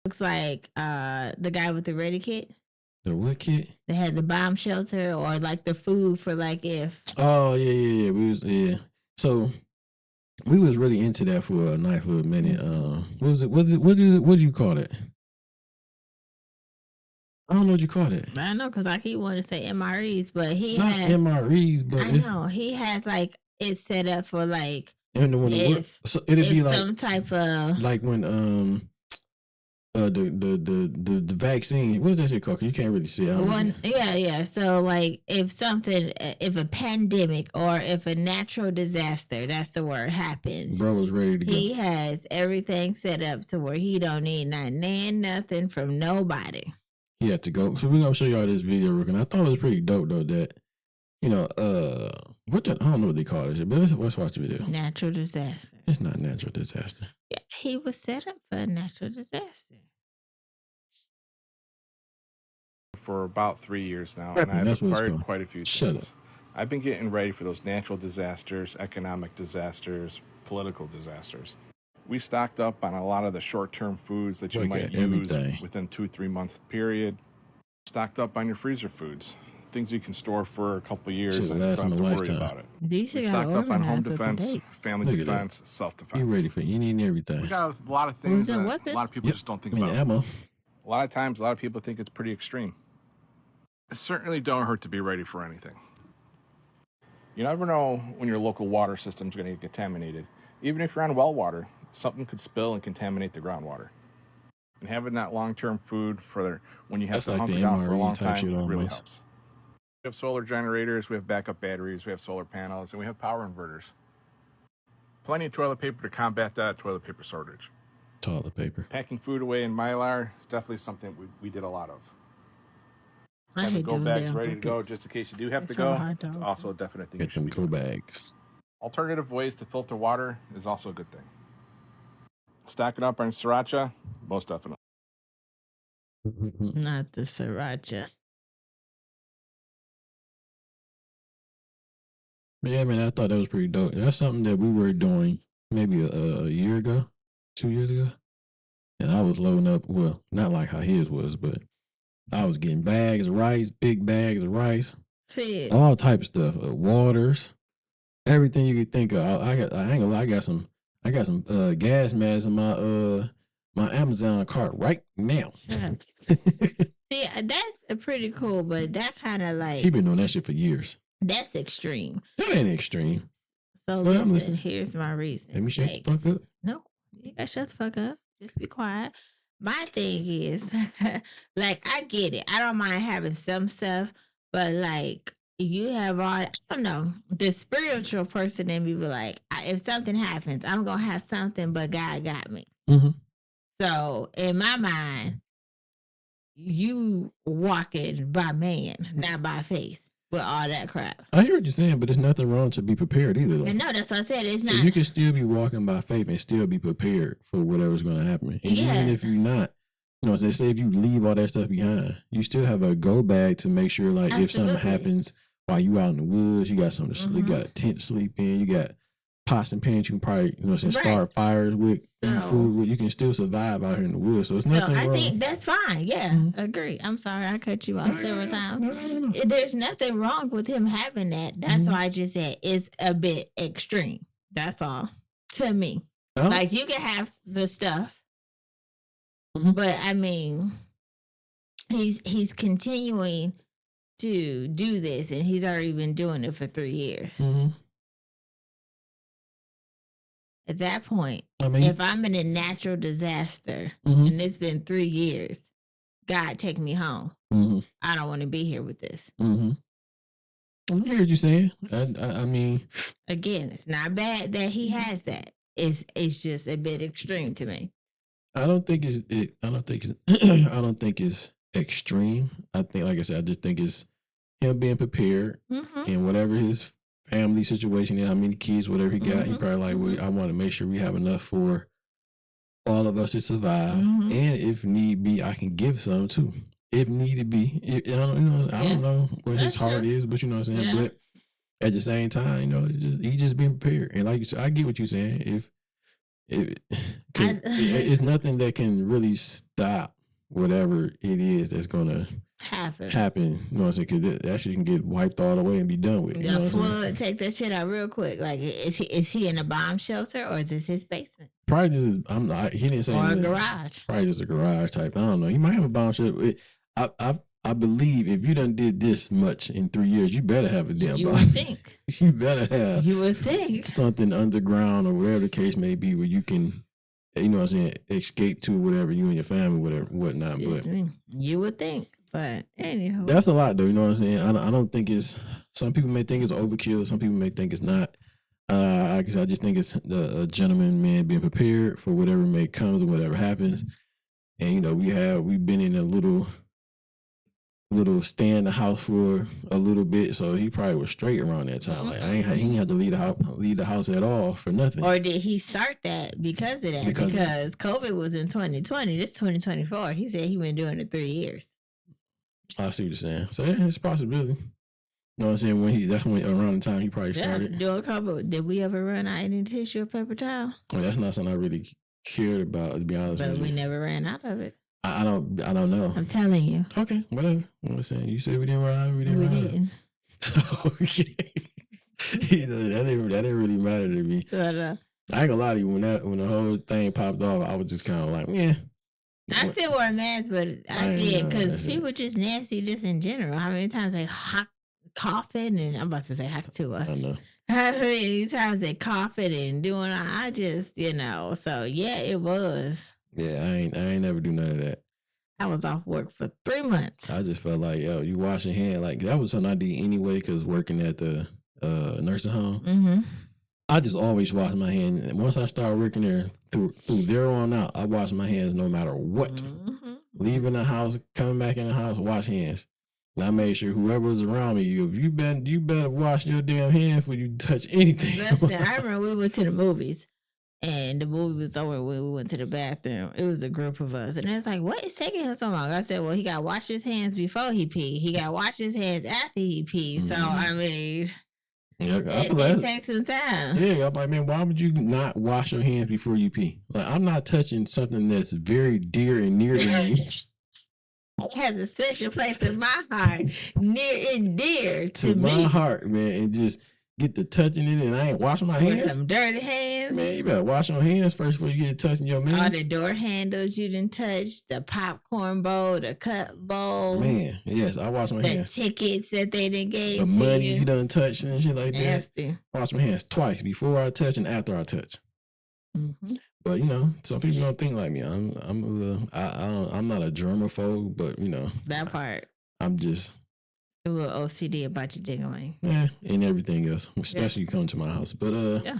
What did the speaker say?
Looks like the guy with the ready kit. The what kit? They had the bomb shelter or like the food for like if. Oh yeah. So we was really into that for a nice little minute. What was it? What do you call it? I don't know what you call it. I know because I keep wanting to say MREs, but he Not has MREs, but I know he has like it set up for like so it'd be like some type of like when the vaccine. What's that shit called? You can't really see it. Yeah. So like if a pandemic or if a natural disaster, that's the word, happens, bro was ready to go. He has everything set up to where he don't need nothing from nobody. He had to go. So we're gonna show y'all this video, Rick, and I thought it was pretty dope though. That I don't know what they call it, but let's watch the video. Natural disaster. It's not natural disaster. Yeah, he was set up for a natural disaster. For about 3 years now, and I've acquired quite a few things. I've been getting ready for those natural disasters, economic disasters, political disasters. We stocked up on a lot of the short-term foods that you might use within 2-3 month period. Stocked up on your freezer foods, things you can store for a couple of years and you don't have to worry about it. We stocked up on home defense, family defense, self-defense. You ready for it? You need everything. We got a lot of things that a lot of people just don't think about. Ammo. A lot of times, a lot of people think it's pretty extreme. It certainly don't hurt to be ready for anything. You never know when your local water system's going to get contaminated. Even if you're on well water, something could spill and contaminate the groundwater. And having that long-term food for when you have to hunt it down for a long time really helps. We have solar generators, we have backup batteries, we have solar panels, and we have power inverters. Plenty of toilet paper to combat that toilet paper shortage. Toilet paper. Packing food away in Mylar is definitely something we did a lot of. I hate go bags ready to go just in case you do have to go. It's also a definite thing. Get them go bags. Alternative ways to filter water is also a good thing. Stacking up on sriracha, most definitely. Not the sriracha. Yeah, man, I thought that was pretty dope. That's something that we were doing maybe a year ago, 2 years ago. And I was loading up, well, not like how his was, but I was getting bags of rice, big bags of rice, all type of stuff, waters, everything you could think of. I got some gas masks in my Amazon cart right now. See, that's pretty cool, but that kind of like he been doing that shit for years. That's extreme. That ain't extreme. So listen, here's my reason. Let me shut the fuck up. No, you gotta shut the fuck up. Just be quiet. My thing is, like, I get it. I don't mind having some stuff, but like, you have all, I don't know, the spiritual person in me be like, if something happens, I'm gonna have something, but God got me. Mm-hmm. So in my mind, you walking by man, not by faith. With all that crap. I hear what you're saying, but there's nothing wrong to be prepared either. Though. No, that's what I said. It's not. So you can still be walking by faith and still be prepared for whatever's going to happen. And even if you're not, they say if you leave all that stuff behind, you still have a go bag to make sure, like, if something happens while you out in the woods, you got something to sleep, you got a tent to sleep in, you got pots and pans you can probably, start fires with, eat food with. You can still survive out here in the woods. So it's nothing wrong. I think that's fine. Yeah, agree. I'm sorry I cut you off several times. No. There's nothing wrong with him having that. That's why I just said it's a bit extreme. That's all. To me. Oh. Like, you can have the stuff, but I mean, he's continuing to do this, and he's already been doing it for 3 years. At that point, if I'm in a natural disaster and it's been 3 years, God, take me home. I don't want to be here with this. I hear what you're saying. I mean, again, it's not bad that he has that. It's just a bit extreme to me. I don't think it's extreme. I think, like I said, I just think it's him being prepared and whatever his family situation, how many kids, whatever he got, he probably like, I want to make sure we have enough for all of us to survive, and if need be, I can give some too. If need be, I don't know what his heart is, but you know what I'm saying. But at the same time, he just being prepared, and like you said, I get what you're saying. It's nothing that can really stop whatever it is that's gonna happen. You know what I'm saying? Because it actually can get wiped all the way and be done with. The flood, take that shit out real quick. Like, is he in a bomb shelter or is this his basement? Probably just he didn't say or a anything. garage. Probably just a garage type. I don't know. He might have a bomb shelter. I believe if you done did this much in 3 years, you better have a damn You bomb. would think. You better have. You would think something underground or whatever the case may be, where you can, you know what I'm saying, escape to whatever, you and your family, whatever, whatnot. But you would think. But anyhow, that's a lot, though. You know what I'm saying? I don't think it's. Some people may think it's overkill. Some people may think it's not. I just think it's a gentleman, man, being prepared for whatever may comes and whatever happens. And you know, we've been in a little stay in the house for a little bit, so he probably was straight around that time. Like he didn't have to leave the house at all for nothing. Or did he start that because of that? Because COVID was in 2020. This 2024. He said he been doing it 3 years. I see what you're saying. So yeah, it's a possibility. You know what I'm saying? That's when around the time he probably started. Did we ever run out any tissue or paper towel? Well, that's not something I really cared about, to be honest with you. But we never ran out of it. I don't know. I'm telling you. Okay, whatever. You know what I'm saying? You said we didn't run out. We didn't. Okay. That didn't really matter to me. But, I ain't gonna lie to you. When the whole thing popped off, I was just kind of like, yeah. I still wore a mask, but I did because people just nasty just in general. How many times they coughing and I'm about to say Hakatua. I know. How many times they coughing and doing? I just So yeah, it was. Yeah, I ain't never do none of that. I was off work for 3 months. I just felt like, yo, you wash your hand. Like, that was something I did anyway, because working at the nursing home. Mm-hmm. I just always wash my hands. And once I started working there, through there on out, I wash my hands no matter what. Mm-hmm. Leaving the house, coming back in the house, wash hands. And I made sure whoever was around me, you better wash your damn hands before you touch anything. Listen, I remember we went to the movies. And the movie was over when we went to the bathroom. It was a group of us. And it was like, what is taking him so long? I said, well, he got to wash his hands before he pee. He got to wash his hands after he pee. So, I mean, it takes some time. Yeah, I'm like, man, why would you not wash your hands before you pee? Like, I'm not touching something that's very dear and near to me. It has a special place in my heart, near and dear to me. my heart, man, and just get to touching it, and I ain't washing my hands. With some dirty hands. Man, you better wash your hands first before you get touching your hands. All the door handles you didn't touch, the popcorn bowl, the cup bowl. Man, yes, I wash my hands. The tickets that they didn't give. The money you done touched and shit like Nasty. that. Wash my hands twice, before I touch and after I touch. Mm-hmm. But some people don't think like me. I'm not a germaphobe, but that part. I'm just a little OCD about your dingling. Yeah, and everything else, especially you come to my house. But yeah.